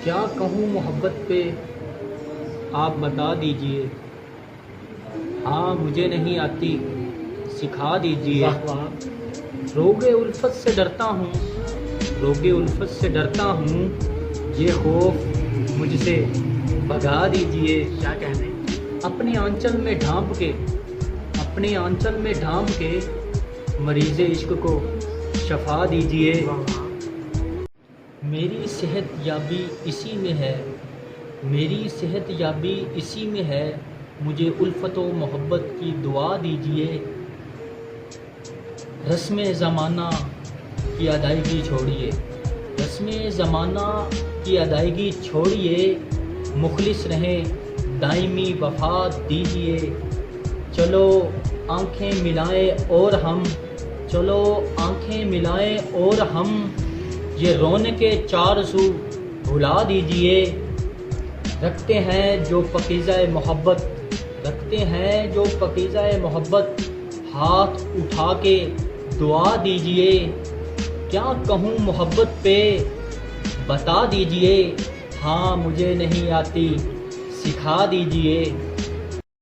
کیا کہوں محبت پہ آپ بتا دیجئے، ہاں مجھے نہیں آتی سکھا دیجئے۔ روگ الفت سے ڈرتا ہوں، روگ الفت سے ڈرتا ہوں، یہ خوف مجھ سے بھگا دیجئے۔ کیا کہنے اپنے آنچل میں ڈھانپ کے، اپنے آنچل میں ڈھانپ کے مریض عشق کو شفا دیجئے۔ میری صحت یابی اسی میں ہے، میری صحت یابی اسی میں ہے، مجھے الفت و محبت کی دعا دیجئے۔ رسم زمانہ کی ادائیگی چھوڑیے، رسم زمانہ کی ادائیگی چھوڑیے، مخلص رہیں دائمی وفا دیجئے۔ چلو آنکھیں ملائیں اور ہم، چلو آنکھیں ملائیں اور ہم، یہ رونقیں چار سو بھلا دیجئے۔ رکھتے ہیں جو پاکیزہ محبت، رکھتے ہیں جو پاکیزہ محبت، ہاتھ اٹھا کے دعا دیجئے۔ کیا کہوں محبت پہ بتا دیجئے، ہاں مجھے نہیں آتی سکھا دیجئے۔